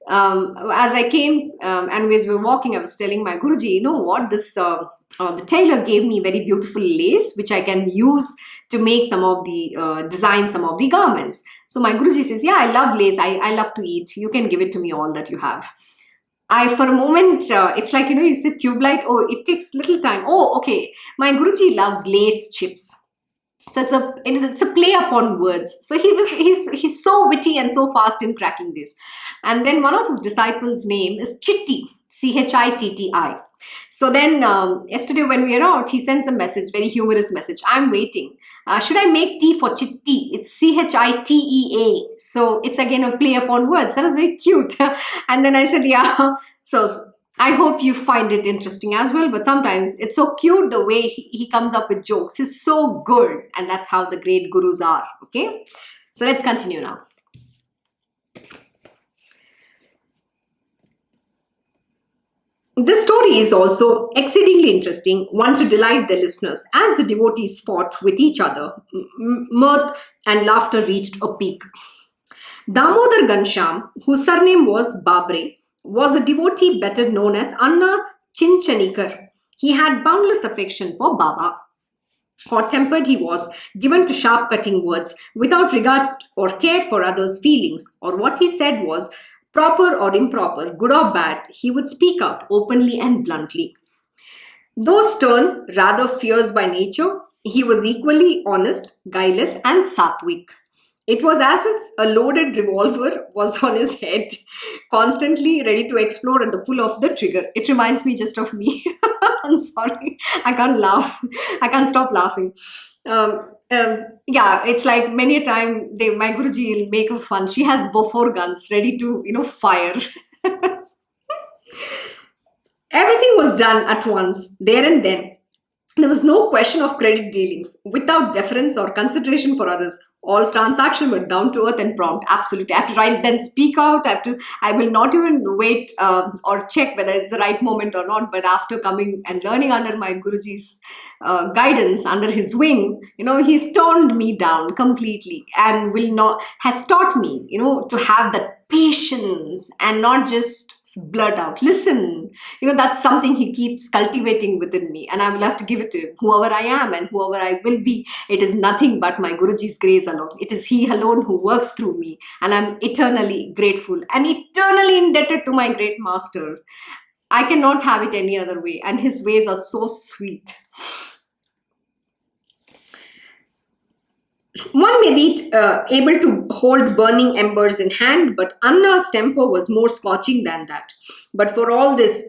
As I came and as we were walking, I was telling my Guruji, you know what, the tailor gave me very beautiful lace, which I can use to make some of the design some of the garments. So my Guruji says, yeah, I love lace. I love to eat. You can give it to me all that you have. For a moment, it's like, you said tube light. Oh, it takes little time. Oh, okay. My Guruji loves lace chips. So it's a play upon words. So he's so witty and so fast in cracking this. And then one of his disciples' name is Chitti, Chitti. So then yesterday when we were out, he sends a message, very humorous message. I'm waiting. Should I make tea for Chitti? It's Chitea. So it's again a play upon words. That was very cute. And then I said, yeah. So I hope you find it interesting as well, but sometimes it's so cute the way he comes up with jokes. He's so good, and that's how the great gurus are. Okay, so let's continue now. This story is also exceedingly interesting, one to delight the listeners, as the devotees fought with each other. Mirth and laughter reached a peak. Damodar Gansham, whose surname was Babre, was a devotee better known as Anna Chinchanikar. He had boundless affection for Baba. Hot tempered he was, given to sharp cutting words, without regard or care for others' feelings, or what he said was proper or improper, good or bad, he would speak out openly and bluntly. Though stern, rather fierce by nature, he was equally honest, guileless, and sattvic. It was as if a loaded revolver was on his head, constantly ready to explode at the pull of the trigger. It reminds me just of me. I'm sorry. I can't laugh. I can't stop laughing. Yeah, it's like many a time my Guruji will make a fun. She has Bofor guns ready to, fire. Everything was done at once, there and then. There was no question of credit dealings, without deference or consideration for others. All transactions were down to earth and prompt. Absolutely, I have to write, then speak out. I will not even wait or check whether it's the right moment or not. But after coming and learning under my Guruji's guidance, under his wing, he's toned me down completely and has taught me, to have that patience and not just blurt out. Listen, that's something he keeps cultivating within me, and I will have to give it to him. Whoever I am and whoever I will be, it is nothing but my Guruji's grace alone. It is he alone who works through me, and I'm eternally grateful and eternally indebted to my great master. I cannot have it any other way, and his ways are so sweet. One may be able to hold burning embers in hand, but Anna's temper was more scorching than that. But for all this,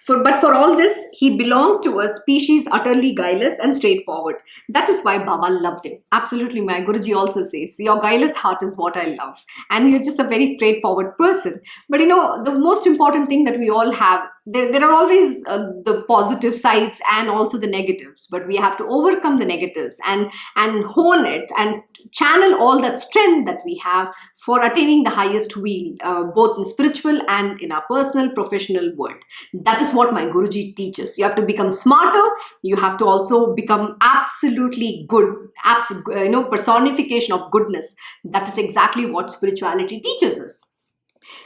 for all this, he belonged to a species utterly guileless and straightforward. That is why Baba loved him. Absolutely, my Guruji also says, your guileless heart is what I love. And you're just a very straightforward person. But the most important thing that we all have, there are always the positive sides and also the negatives. But we have to overcome the negatives and hone it and channel all that strength that we have for attaining the highest weal, both in spiritual and in our personal, professional world. That is what my Guruji teaches. You have to become smarter. You have to also become absolutely good, personification of goodness. That is exactly what spirituality teaches us.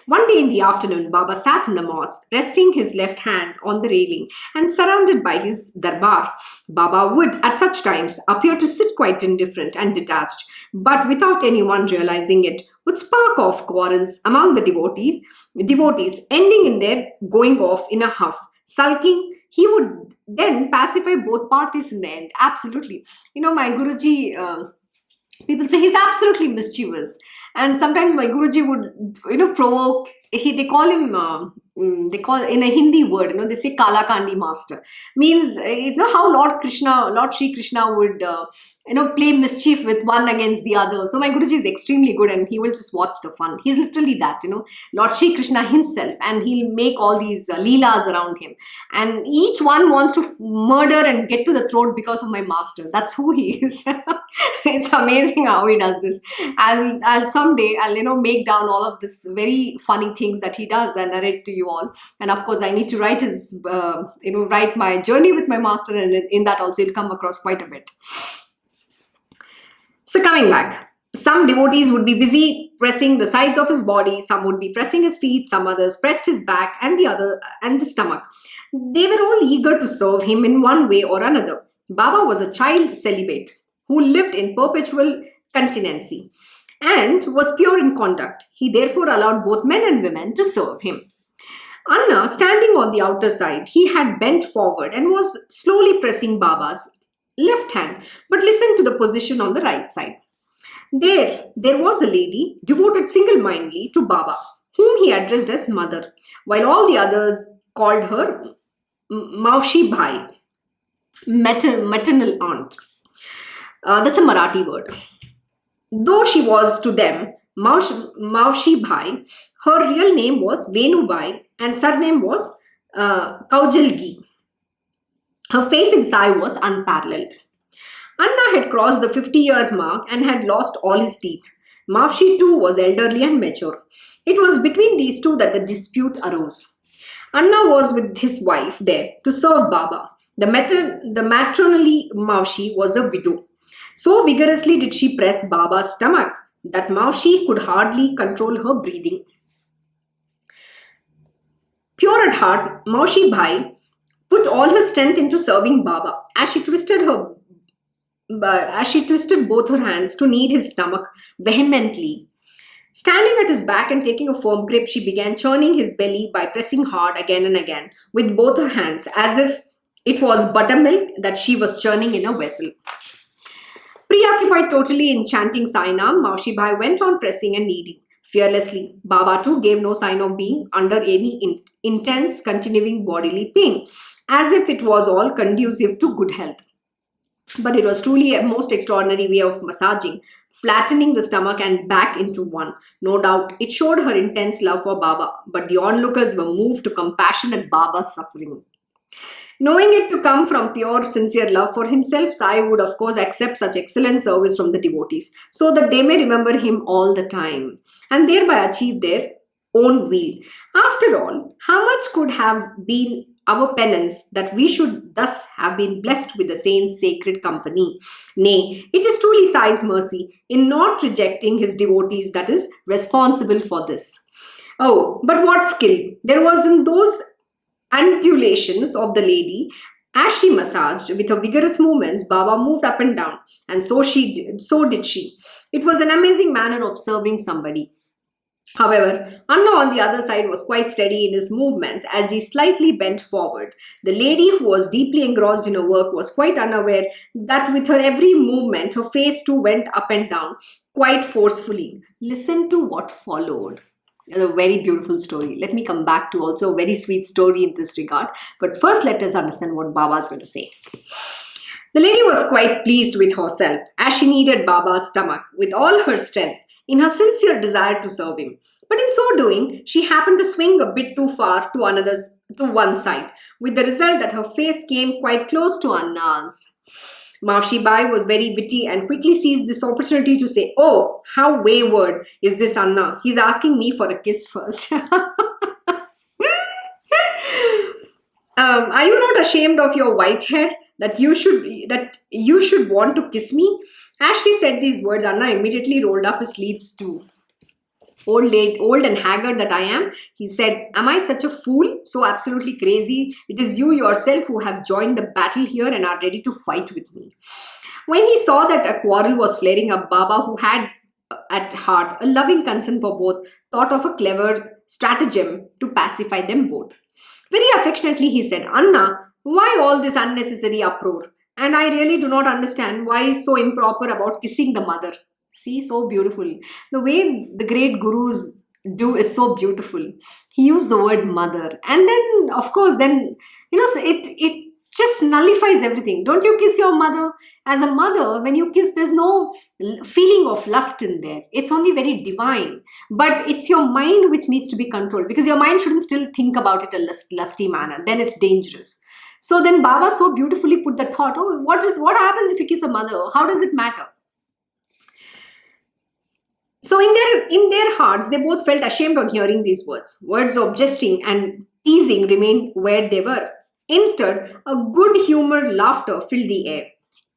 One day in the afternoon, Baba sat in the mosque, resting his left hand on the railing and surrounded by his darbar. Baba would, at such times, appear to sit quite indifferent and detached, but without anyone realizing it, would spark off quarrels among the devotees, ending in their going off in a huff. Sulking, he would then pacify both parties in the end. Absolutely. My Guruji, people say he's absolutely mischievous. And sometimes my Guruji would, provoke. They call him, they call in a Hindi word, they say Kala Kandi master. Means, it's how Lord Shri Krishna would, play mischief with one against the other. So my Guruji is extremely good and he will just watch the fun. He's literally that, Lord Shri Krishna himself, and he'll make all these leelas around him. And each one wants to murder and get to the throat because of my master. That's who he is. It's amazing how he does this. I'll someday, make down all of this very funny things that he does and narrate to you all. And of course, I need to write write my journey with my master, and in that also it'll come across quite a bit. So coming back, some devotees would be busy pressing the sides of his body, some would be pressing his feet, some others pressed his back and the stomach. They were all eager to serve him in one way or another. Baba was a child celibate who lived in perpetual continency and was pure in conduct. He therefore allowed both men and women to serve him. Anna, standing on the outer side, he had bent forward and was slowly pressing Baba's left hand, but listened to the position on the right side. There was a lady devoted single-mindedly to Baba, whom he addressed as mother, while all the others called her Maushi Bhai, maternal aunt. That's a Marathi word. Though she was to them Maushi Bhai, Her real name was Venubai and surname was Kaujalgi. Her faith in Sai was unparalleled. Anna had crossed the 50-year mark and had lost all his teeth. Mavshi too was elderly and mature. It was between these two that the dispute arose. Anna was with his wife there to serve Baba. The matronly Mavshi was a widow. So vigorously did she press Baba's stomach that Mavshi could hardly control her breathing. Pure at heart, Maushi Bhai put all her strength into serving Baba as she twisted both her hands to knead his stomach vehemently. Standing at his back and taking a firm grip, she began churning his belly by pressing hard again and again with both her hands, as if it was buttermilk that she was churning in a vessel. Preoccupied totally in chanting Sainam, Maushi Bhai went on pressing and kneading fearlessly. Baba too gave no sign of being under any intense continuing bodily pain, as if it was all conducive to good health. But it was truly a most extraordinary way of massaging, flattening the stomach and back into one. No doubt it showed her intense love for Baba, but the onlookers were moved to compassion at Baba's suffering. Knowing it to come from pure, sincere love for himself, Sai would of course accept such excellent service from the devotees, so that they may remember him all the time, and thereby achieve their own weal. After all, how much could have been our penance that we should thus have been blessed with the saints' sacred company? Nay, it is truly Sai's mercy in not rejecting his devotees that is responsible for this. Oh, but what skill there was in those undulations of the lady as she massaged with her vigorous movements. Baba moved up and down, and so did she. It was an amazing manner of serving somebody. However, Anna on the other side was quite steady in his movements as he slightly bent forward. The lady, who was deeply engrossed in her work, was quite unaware that with her every movement, her face too went up and down quite forcefully. Listen to what followed. A very beautiful story. Let me come back to also a very sweet story in this regard. But first, let us understand what Baba is going to say. The lady was quite pleased with herself as she kneaded Baba's stomach with all her strength in her sincere desire to serve him. But in so doing, she happened to swing a bit too far to one side, with the result that her face came quite close to Anna's. Mavshi Bai was very witty and quickly seized this opportunity to say, "Oh, how wayward is this Anna? He's asking me for a kiss first." Are you not ashamed of your white hair that you should want to kiss me? As she said these words, Anna immediately rolled up his sleeves too. Old and haggard that I am, he said, "Am I such a fool? So absolutely crazy? It is you yourself who have joined the battle here and are ready to fight with me." When he saw that a quarrel was flaring up, Baba, who had at heart a loving concern for both, thought of a clever stratagem to pacify them both. Very affectionately he said, "Anna, why all this unnecessary uproar? And I really do not understand why is so improper about kissing the mother." See, so beautiful. The way the great gurus do is so beautiful. He used the word mother. And then, of course, it just nullifies everything. Don't you kiss your mother? As a mother, when you kiss, there's no feeling of lust in there. It's only very divine. But it's your mind which needs to be controlled, because your mind shouldn't still think about it in a lusty manner. Then it's dangerous. So then Baba so beautifully put the thought, oh, what happens if you kiss a mother? How does it matter? So in their hearts, they both felt ashamed on hearing these words. Words of jesting and teasing remained where they were. Instead, a good-humored laughter filled the air,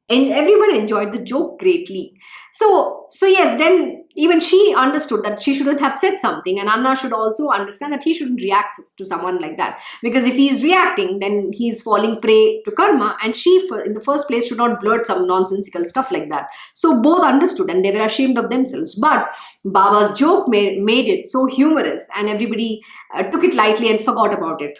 and everyone enjoyed the joke greatly. So yes, then even she understood that she shouldn't have said something, and Anna should also understand that he shouldn't react to someone like that, because if he is reacting, then he is falling prey to karma, and she, in the first place, should not blurt some nonsensical stuff like that. So both understood, and they were ashamed of themselves. But Baba's joke made it so humorous, and everybody took it lightly and forgot about it.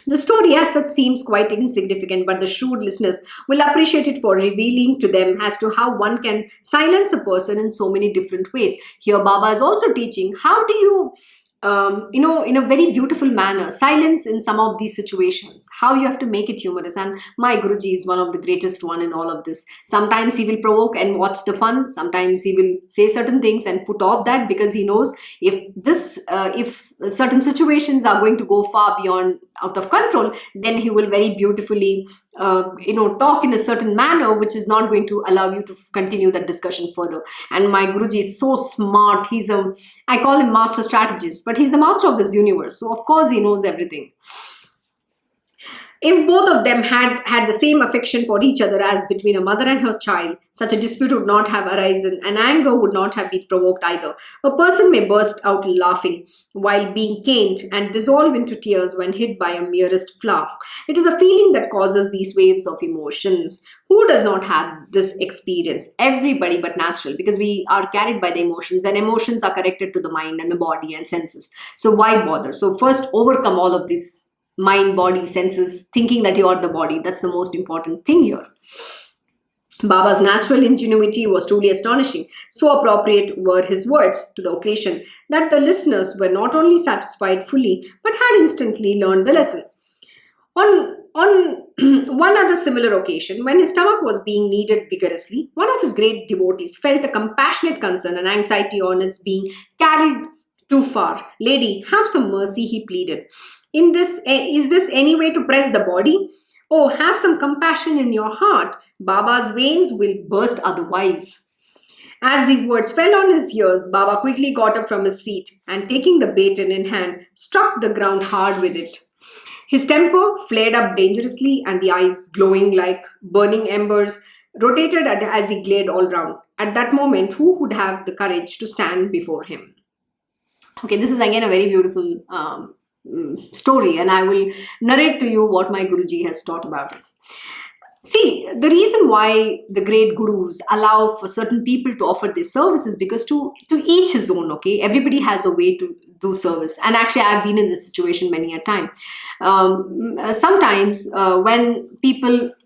The story as such seems quite insignificant, but the shrewd listeners will appreciate it for revealing to them as to how one can silence a person in so many different ways. Here Baba is also teaching how do you in a very beautiful manner, silence in some of these situations, how you have to make it humorous. And my Guruji is one of the greatest one in all of this. Sometimes he will provoke and watch the fun. Sometimes he will say certain things and put off that, because he knows if certain situations are going to go far beyond out of control, then he will very beautifully talk in a certain manner which is not going to allow you to continue that discussion further. And my Guruji is so smart. I call him master strategist, but he's the master of this universe. So of course he knows everything. If both of them had the same affection for each other as between a mother and her child, such a dispute would not have arisen, and anger would not have been provoked either. A person may burst out laughing while being caned and dissolve into tears when hit by a merest flower. It is a feeling that causes these waves of emotions. Who does not have this experience? Everybody, but natural, because we are carried by the emotions, and emotions are connected to the mind and the body and senses. So why bother? So first, overcome all of this mind, body, senses, thinking that you are the body. That's the most important thing here. Baba's natural ingenuity was truly astonishing. So appropriate were his words to the occasion that the listeners were not only satisfied fully, but had instantly learned the lesson. On one other similar occasion, when his stomach was being kneaded vigorously, one of his great devotees felt a compassionate concern and anxiety on its being carried too far. Lady, have some mercy, he pleaded. Is this any way to press the body? Oh, have some compassion in your heart. Baba's veins will burst otherwise. As these words fell on his ears, Baba quickly got up from his seat and, taking the baton in hand, struck the ground hard with it. His temper flared up dangerously, and the eyes, glowing like burning embers, rotated as he glared all round. At that moment, who would have the courage to stand before him? Okay, this is again a very beautiful story, and I will narrate to you what my Guruji has taught about it. See, the reason why the great gurus allow for certain people to offer this service is because to each his own, okay? Everybody has a way to do service. And actually, I've been in this situation many a time. Sometimes when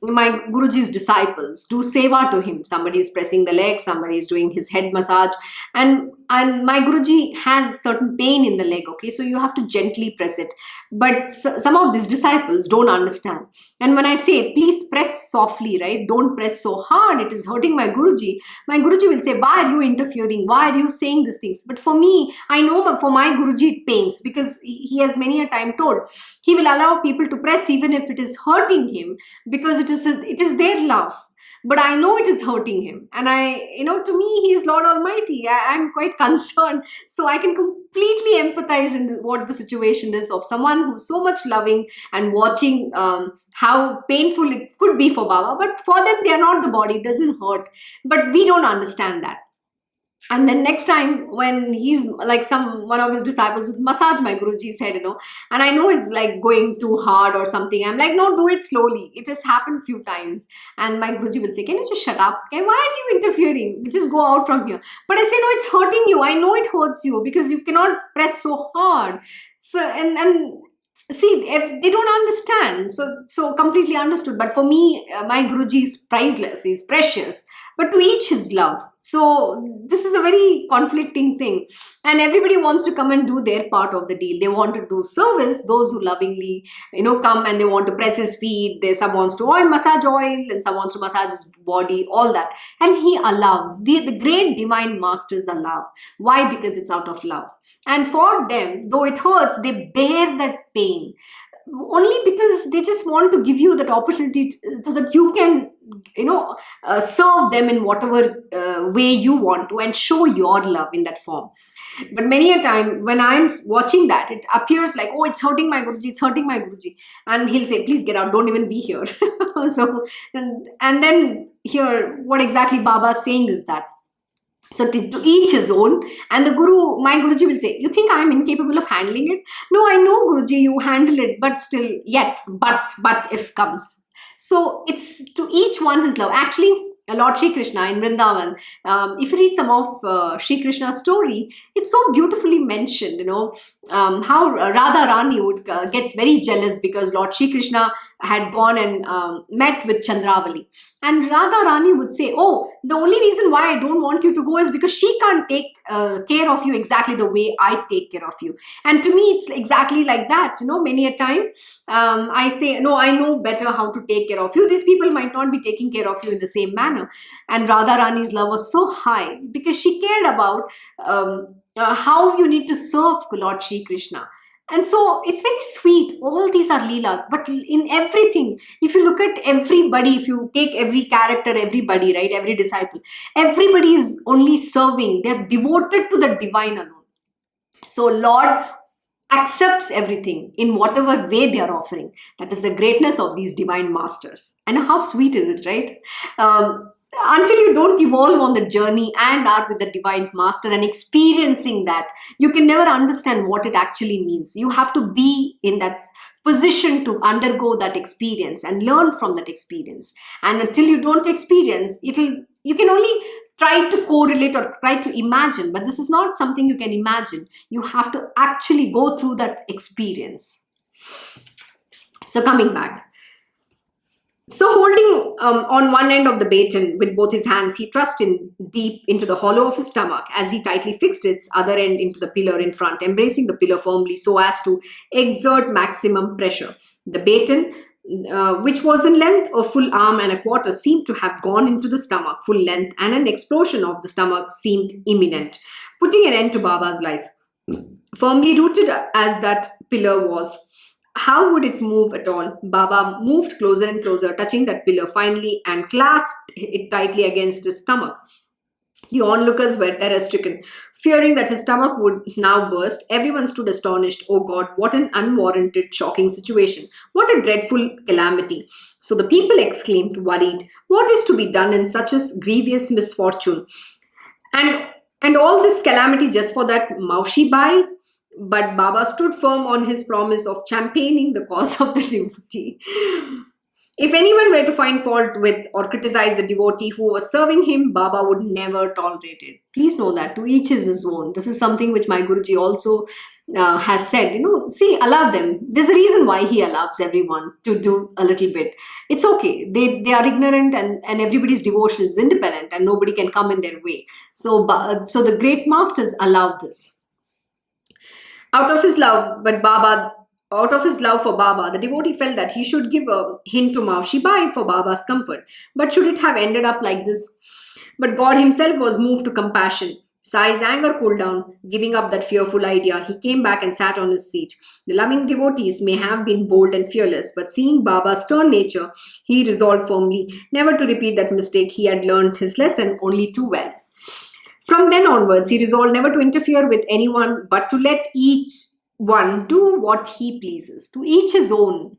my Guruji's disciples do seva to him, somebody is pressing the leg, somebody is doing his head massage, and my Guruji has certain pain in the leg, okay? So you have to gently press it. But some of these disciples don't understand. And when I say, please press softly, right? Don't press so hard. It is hurting my Guruji. My Guruji will say, why are you interfering? Why are you saying these things? But for me, I know for my Guruji it pains, because he has many a time told he will allow people to press even if it is hurting him, because it is their love. But I know it is hurting him. And to me, he is Lord Almighty. I'm quite concerned. So I can completely empathize in what the situation is of someone who's so much loving and watching how painful it could be for Baba. But for them, they are not the body. It doesn't hurt. But we don't understand that. And then next time when he's like one of his disciples would massage my Guruji's head, and I know it's like going too hard or something. I'm like, no, do it slowly. It has happened few times. And my Guruji will say, can you just shut up? Why are you interfering? Just go out from here. But I say, no, it's hurting you. I know it hurts you because you cannot press so hard. So, and see, if they don't understand, so completely understood. But for me, my Guruji is priceless, he's precious, but to each his love. So this is a very conflicting thing, and everybody wants to come and do their part of the deal. They want to do service, those who lovingly come and they want to press his feet. Some wants to massage oil, and some wants to massage his body, all that. And he allows. The great divine masters allow. Why? Because it's out of love. And for them, though it hurts, they bear that pain only because they just want to give you that opportunity so that you can serve them in whatever way you want to, and show your love in that form. But many a time when I'm watching that, it appears like, oh, it's hurting my Guruji, it's hurting my Guruji, and he'll say, please get out, don't even be here. So and then here what exactly Baba is saying is that, so to each his own. And my Guruji will say, you think I am incapable of handling it? No, I know, Guruji, you handle it, but still, but if comes. So it's to each one his love. Actually, Lord Shri Krishna in Vrindavan. If you read some of Shri Krishna's story, it's so beautifully mentioned, how Radha Rani would gets very jealous because Lord Shri Krishna had gone and met with Chandravali. And Radha Rani would say, oh, the only reason why I don't want you to go is because she can't take care of you exactly the way I take care of you. And to me, it's exactly like that. Many a time I say, no, I know better how to take care of you. These people might not be taking care of you in the same manner. And Radha Rani's love was so high because she cared about how you need to serve Lord Shri Krishna. And so it's very sweet. All these are Leelas. But in everything, if you look at everybody, if you take every character, everybody, right, every disciple, everybody is only serving. They're devoted to the divine alone. So Lord accepts everything in whatever way they are offering. That is the greatness of these divine masters. And how sweet is it, right? Until you don't evolve on the journey and are with the divine master and experiencing that, you can never understand what it actually means. You have to be in that position to undergo that experience and learn from that experience. And until you don't experience, you can only try to correlate or try to imagine, but this is not something you can imagine. You have to actually go through that experience. So coming back. So holding on one end of the baton with both his hands, he thrust in deep into the hollow of his stomach as he tightly fixed its other end into the pillar in front, embracing the pillar firmly so as to exert maximum pressure. The baton, which was in length a full arm and a quarter, seemed to have gone into the stomach full length, and an explosion of the stomach seemed imminent, putting an end to Baba's life. Firmly rooted as that pillar was, how would it move at all? Baba moved closer and closer, touching that pillar finally and clasped it tightly against his stomach. The onlookers were terror-stricken, fearing that his stomach would now burst. Everyone stood astonished. Oh God, what an unwarranted, shocking situation. What a dreadful calamity. So the people exclaimed, worried, what is to be done in such a grievous misfortune? And all this calamity just for that Maushi Bai? But Baba stood firm on his promise of championing the cause of the devotee. If anyone were to find fault with or criticize the devotee who was serving him, Baba would never tolerate it. Please know that to each is his own. This is something which my Guruji also has said. See, allow them. There's a reason why he allows everyone to do a little bit. It's okay. They are ignorant, and everybody's devotion is independent and nobody can come in their way. So the great masters allow this. Out of his love for Baba, the devotee felt that he should give a hint to Maushi Bai for Baba's comfort. But should it have ended up like this? But God himself was moved to compassion. Sai's anger cooled down. Giving up that fearful idea, he came back and sat on his seat. The loving devotees may have been bold and fearless, but seeing Baba's stern nature, he resolved firmly never to repeat that mistake. He had learned his lesson only too well. From then onwards, he resolved never to interfere with anyone, but to let each one do what he pleases, to each his own.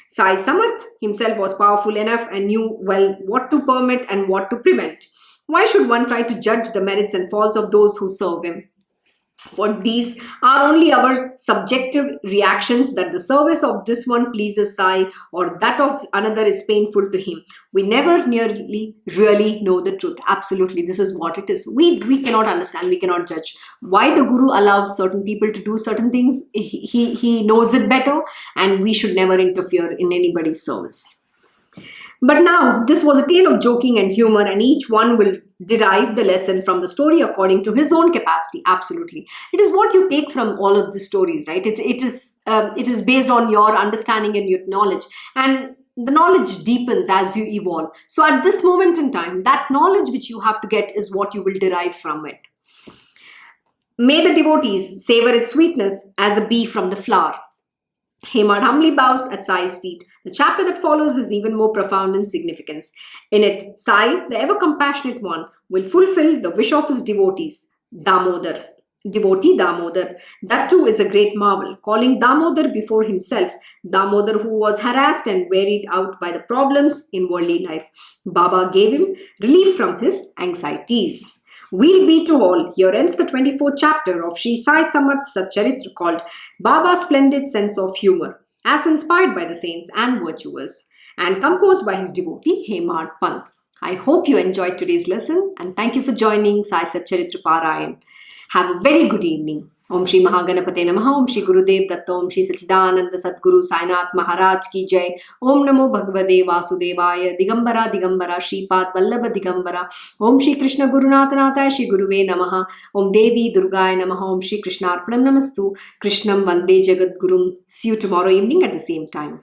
Sai Samarth himself was powerful enough and knew well what to permit and what to prevent. Why should one try to judge the merits and faults of those who serve him? For these are only our subjective reactions that the service of this one pleases Sai or that of another is painful to him. We never nearly really know the truth. Absolutely, this is what it is. We cannot understand, we cannot judge. Why the Guru allows certain people to do certain things, he knows it better, and we should never interfere in anybody's service. But now, this was a tale of joking and humor, and each one will derive the lesson from the story according to his own capacity. Absolutely. It is what you take from all of the stories, right? It is based on your understanding and your knowledge. And the knowledge deepens as you evolve. So at this moment in time, that knowledge which you have to get is what you will derive from it. May the devotees savor its sweetness as a bee from the flower. Hemad humbly bows at Sai's feet. The chapter that follows is even more profound in significance. In it, Sai, the ever-compassionate one, will fulfill the wish of his devotees, devotee Damodar. That too is a great marvel. Calling Damodar before himself, Damodar who was harassed and wearied out by the problems in worldly life. Baba gave him relief from his anxieties. We'll be to all. Here ends the 24th chapter of Shri Sai Satcharita called Baba's Splendid Sense of Humor, as inspired by the saints and virtuous, and composed by his devotee Hemad Pant. I hope you enjoyed today's lesson and thank you for joining Sai Satcharitra Parayan. Have a very good evening. Om Shri Mahaganapate Namaha, Om Shri Gurudev Datta, Om Shri Sachidananda Sadguru Sainath Maharaj Ki Jai, Om Namo Bhagavade Vasudevaya, Digambara Digambara, Shripad Vallabha Digambara, Om Shri Krishna Gurunath Nathaya, Shri Guruve Namaha, Om Devi Durgaya Namaha, Om Shri Krishna Arpanam Namastu, Krishnam Vande Jagat Gurum. See you tomorrow evening at the same time.